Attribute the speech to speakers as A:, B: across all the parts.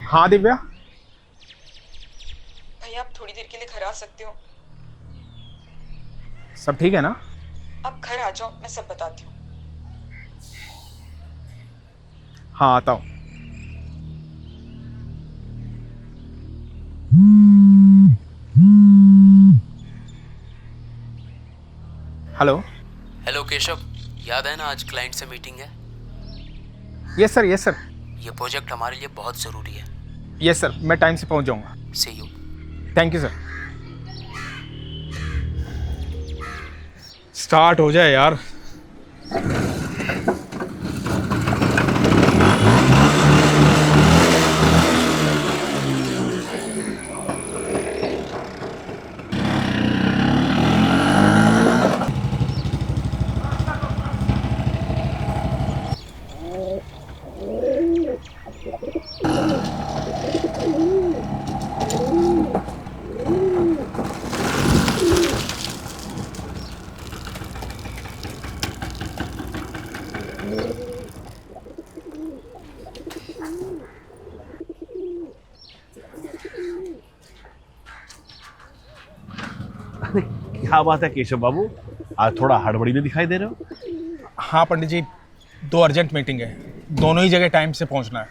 A: हाँ दिव्या।
B: भैया आप थोड़ी देर के लिए घर आ सकते हो?
A: सब ठीक है ना?
B: आप घर आ जाओ, मैं सब बताती हूँ।
A: हाँ आता हूँ। हेलो।
C: हेलो केशव, याद है ना आज क्लाइंट से मीटिंग है?
A: Yes sir, yes sir.
C: ये प्रोजेक्ट हमारे लिए बहुत ज़रूरी है।
A: यस सर, मैं टाइम से पहुंच जाऊंगा।
C: See you.
A: Thank you sir. Start हो जाए यार।
D: क्या बात है केशव बाबू, आज थोड़ा हड़बड़ी में दिखाई दे रहे हो?
A: हाँ पंडित जी, 2 अर्जेंट मीटिंग है, दोनों ही जगह टाइम से पहुंचना है।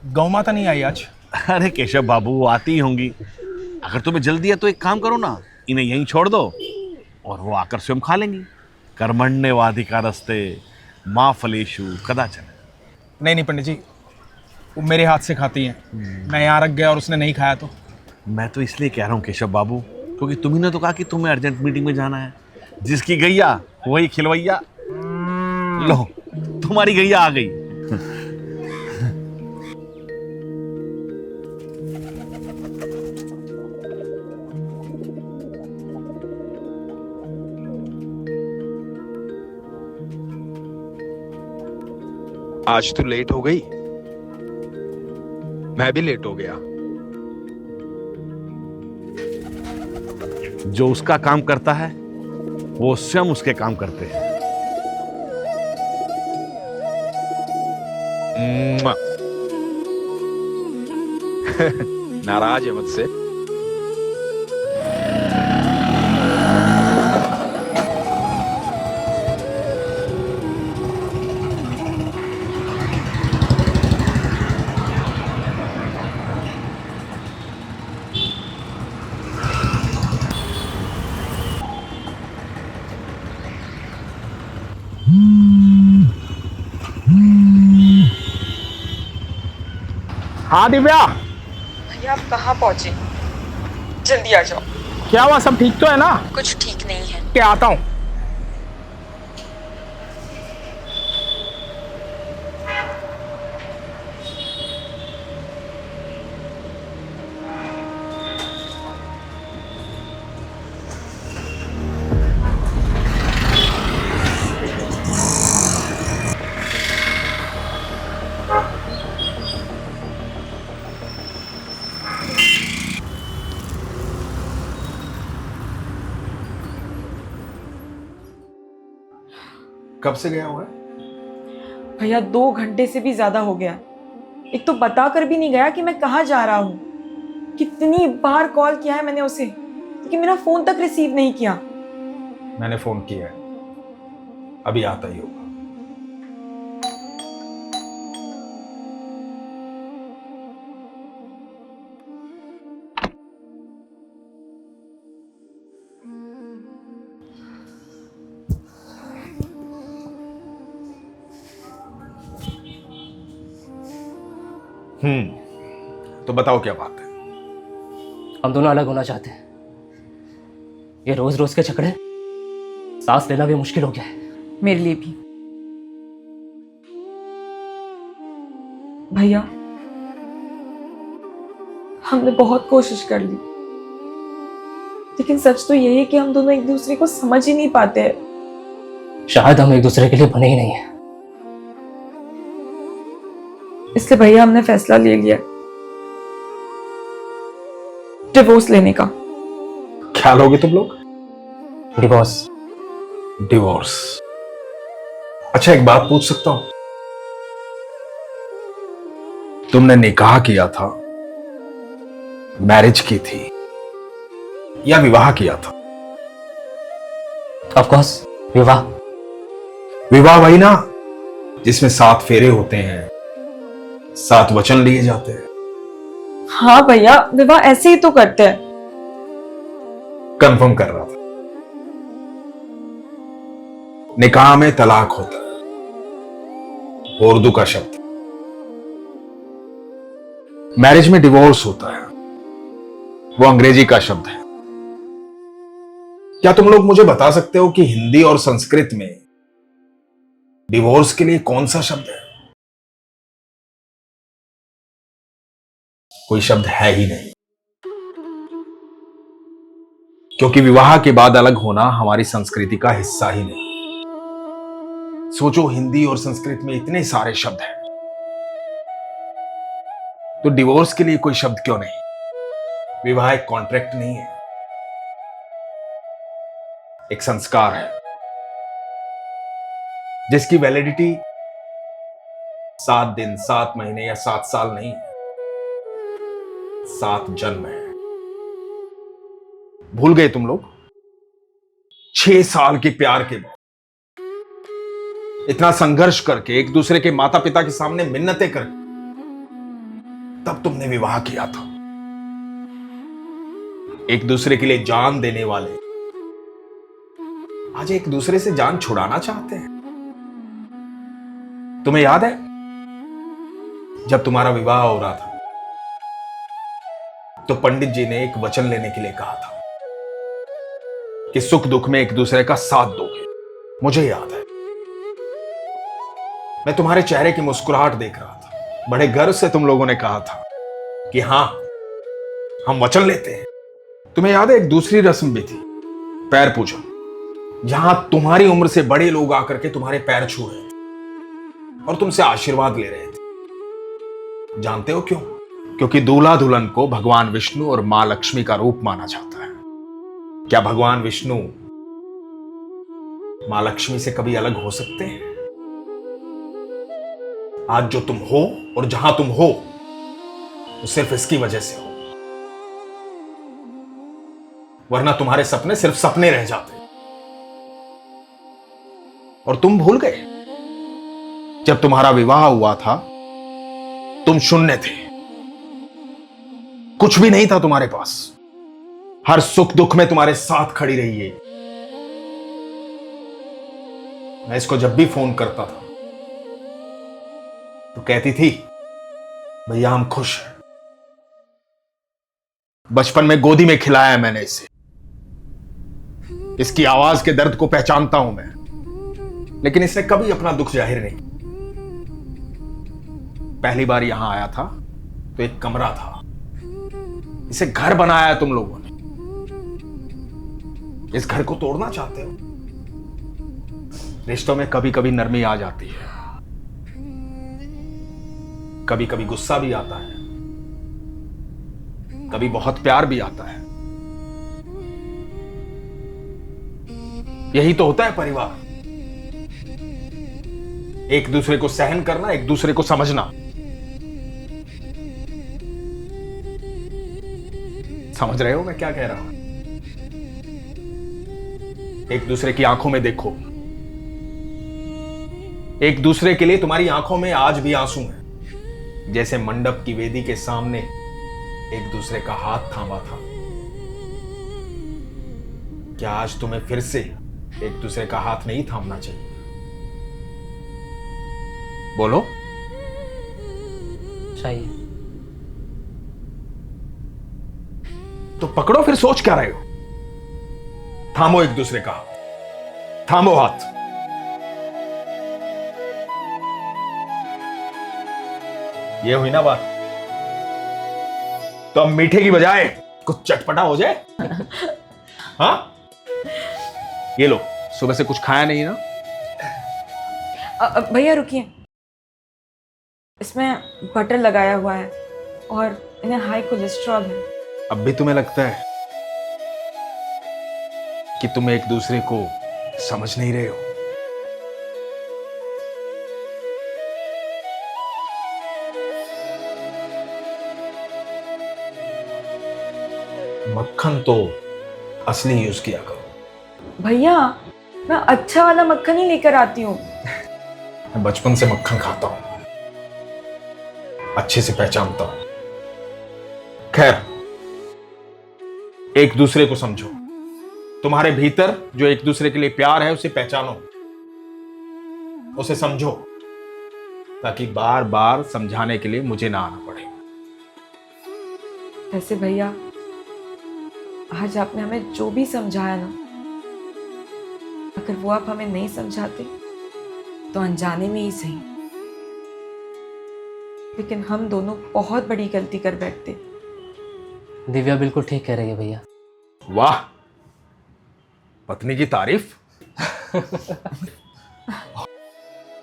A: गौ माता नहीं आई आज।
D: अरे केशव बाबू, वो आती ही होंगी। अगर तुम्हें जल्दी है तो एक काम करो ना, इन्हें यहीं छोड़ दो और वो आकर स्वयं खा लेंगी। कर्मण्येवाधिकारस्ते माँ फलेषु कदाचन।
A: नहीं पंडित जी, वो मेरे हाथ से खाती हैं। मैं यहाँ रख गया और उसने नहीं खाया तो।
D: मैं तो इसलिए कह रहा हूँ केशव बाबू, क्योंकि तुम्ही ने तो कहा कि तुम्हें अर्जेंट मीटिंग में जाना है। जिसकी गैया वही खिलवैया। लो, तुम्हारी गैया आ गई।
E: आज तू लेट हो गई, मैं भी लेट हो गया।
D: जो उसका काम करता है वो स्वयं उसके काम करते हैं।
E: नाराज है मुझसे?
A: हाँ दिव्या।
B: भैया आप कहाँ पहुंचे? जल्दी आ जाओ।
A: क्या हुआ, सब ठीक तो है ना?
B: कुछ ठीक नहीं है।
A: क्या आता हूँ। कब से गया हुआ है?
B: भैया 2 घंटे से भी ज्यादा हो गया। एक तो बता कर भी नहीं गया कि मैं कहाँ जा रहा हूँ। कितनी बार कॉल किया है मैंने उसे, लेकिन मेरा फोन तक रिसीव नहीं किया।
A: मैंने फोन किया है, अभी आता ही होगा। तो बताओ क्या बात है।
C: हम दोनों अलग होना चाहते हैं। ये रोज रोज के झगड़े, सांस लेना भी मुश्किल हो गया है।
B: मेरे लिए भी। भैया हमने बहुत कोशिश कर ली, लेकिन सच तो यही है कि हम दोनों एक दूसरे को समझ ही नहीं पाते हैं।
C: शायद हम एक दूसरे के लिए बने ही नहीं है।
B: इसलिए भैया हमने फैसला ले लिया डिवोर्स लेने का।
A: क्या लोगे तुम लोग?
C: डिवोर्स।
A: तुमने निकाह किया था, मैरिज की थी या विवाह किया था?
C: ऑफ कोर्स विवाह।
A: विवाह वही ना जिसमें 7 फेरे होते हैं, 7 वचन लिए जाते हैं।
B: हाँ भैया, विवाह ऐसे ही तो करते हैं।
A: कंफर्म कर रहा था। निकाह में तलाक होता है, उर्दू का शब्द। मैरिज में डिवोर्स होता है, वो अंग्रेजी का शब्द है। क्या तुम लोग मुझे बता सकते हो कि हिंदी और संस्कृत में डिवोर्स के लिए कौन सा शब्द है? कोई शब्द है ही नहीं, क्योंकि विवाह के बाद अलग होना हमारी संस्कृति का हिस्सा ही नहीं। सोचो, हिंदी और संस्कृत में इतने सारे शब्द हैं, तो डिवोर्स के लिए कोई शब्द क्यों नहीं? विवाह एक कॉन्ट्रैक्ट नहीं है, एक संस्कार है जिसकी वैलिडिटी 7 दिन, 7 महीने या 7 साल नहीं है, 7 जन्म है। भूल गए तुम लोग? 6 साल के प्यार के बाद, इतना संघर्ष करके, एक दूसरे के माता पिता के सामने मिन्नतें करके, तब तुमने विवाह किया था। एक दूसरे के लिए जान देने वाले आज एक दूसरे से जान छुड़ाना चाहते हैं। तुम्हें याद है जब तुम्हारा विवाह हो रहा था तो पंडित जी ने एक वचन लेने के लिए कहा था कि सुख दुख में एक दूसरे का साथ दोगे। मुझे याद है, मैं तुम्हारे चेहरे की मुस्कुराहट देख रहा था। बड़े गर्व से तुम लोगों ने कहा था कि हां, हम वचन लेते हैं। तुम्हें याद है एक दूसरी रस्म भी थी, पैर पूजन, जहां तुम्हारी उम्र से बड़े लोग आकर के तुम्हारे पैर छू रहे थे और तुमसे आशीर्वाद ले रहे थे। जानते हो क्यों? क्योंकि दूल्हा दुल्हन को भगवान विष्णु और मां लक्ष्मी का रूप माना जाता है। क्या भगवान विष्णु मां लक्ष्मी से कभी अलग हो सकते हैं? आज जो तुम हो और जहां तुम हो, वो सिर्फ इसकी वजह से हो, वरना तुम्हारे सपने सिर्फ सपने रह जाते। और तुम भूल गए, जब तुम्हारा विवाह हुआ था तुम शून्य थे, कुछ भी नहीं था तुम्हारे पास। हर सुख दुख में तुम्हारे साथ खड़ी रही है। मैं इसको जब भी फोन करता था तो कहती थी, भैया हम खुश हैं। बचपन में गोदी में खिलाया है मैंने इसे, इसकी आवाज के दर्द को पहचानता हूं मैं, लेकिन इसने कभी अपना दुख जाहिर नहीं। पहली बार यहां आया था तो एक कमरा था, इसे घर बनाया तुम लोगों ने। इस घर को तोड़ना चाहते हो? रिश्तों में कभी कभी नरमी आ जाती है, कभी कभी गुस्सा भी आता है, कभी बहुत प्यार भी आता है। यही तो होता है परिवार, एक दूसरे को सहन करना, एक दूसरे को समझना। समझ रहे हो मैं क्या कह रहा हूं? एक दूसरे की आंखों में देखो, एक दूसरे के लिए तुम्हारी आंखों में आज भी आंसू हैं, जैसे मंडप की वेदी के सामने एक दूसरे का हाथ थामा था। क्या आज तुम्हें फिर से एक दूसरे का हाथ नहीं थामना चाहिए? बोलो।
C: चाहिए।
A: तो पकड़ो, फिर सोच क्या रहे हो? थामो एक दूसरे का हाथ, थामो हाथ। ये हुई ना बात। तो अब मीठे की बजाय कुछ चटपटा हो जाए। हाँ, ये लो, सुबह से कुछ खाया नहीं ना?
B: भैया रुकिए, इसमें बटर लगाया हुआ है और इन्हें हाई कोलेस्ट्रॉल है।
A: अब भी तुम्हें लगता है कि तुम एक दूसरे को समझ नहीं रहे हो? मक्खन तो असली यूज किया करो।
B: भैया मैं अच्छा वाला मक्खन ही लेकर आती हूँ।
A: मैं बचपन से मक्खन खाता हूं, अच्छे से पहचानता हूं। खैर, एक दूसरे को समझो। तुम्हारे भीतर जो एक दूसरे के लिए प्यार है उसे पहचानो, उसे समझो, ताकि बार बार समझाने के लिए मुझे ना आना पड़े।
B: वैसे भैया आज आपने हमें जो भी समझाया ना, अगर वो आप हमें नहीं समझाते तो अनजाने में ही सही, लेकिन हम दोनों बहुत बड़ी गलती कर बैठते।
C: दिव्या बिल्कुल ठीक कह रही है भैया।
A: वाह, पत्नी की तारीफ।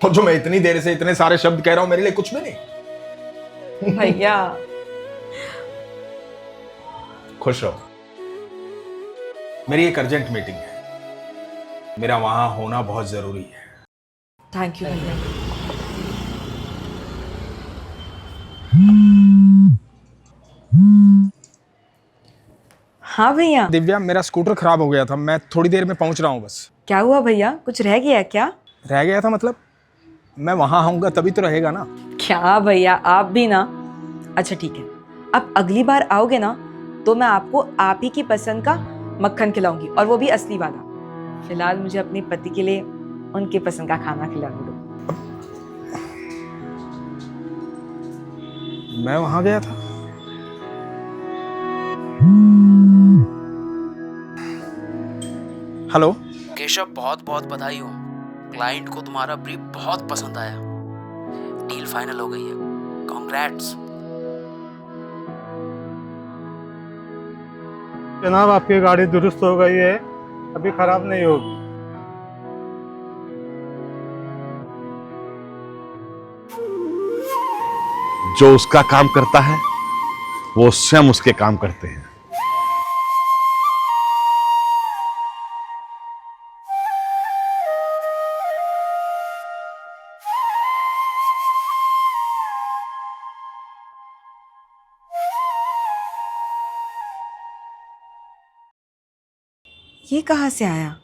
A: और जो मैं इतनी देर से इतने सारे शब्द कह रहा हूं मेरे लिए कुछ भी नहीं।
B: भैया
A: खुश रहो। मेरी एक अर्जेंट मीटिंग है, मेरा वहां होना बहुत जरूरी है।
B: थैंक यू भैया। हाँ भैया।
A: दिव्या, मेरा स्कूटर खराब हो गया था, मैं थोड़ी देर में पहुंच रहा हूं बस।
B: क्या हुआ भैया, कुछ रह गया क्या?
A: रह गया था मतलब? मैं वहां आऊंगा तभी तो रहेगा ना।
B: क्या भैया आप भी ना। अच्छा ठीक है, अब अगली बार आओगे ना तो मैं आपको आप ही की पसंद का मक्खन खिलाऊंगी, और वो भी असली वाला। फिलहाल मुझे अपने पति के लिए उनके पसंद का खाना खिलाने दो।
A: मैं वहां गया था। हेलो
F: केशव, बहुत बहुत बधाई हो। क्लाइंट को तुम्हारा ब्रीफ बहुत पसंद आया, डील फाइनल हो गई है। कॉन्ग्रेट्स।
G: जनाब, आपकी गाड़ी दुरुस्त हो गई है, अभी खराब नहीं होगी।
D: जो उसका काम करता है वो स्वयं उसके काम करते हैं।
B: ये कहाँ से आया?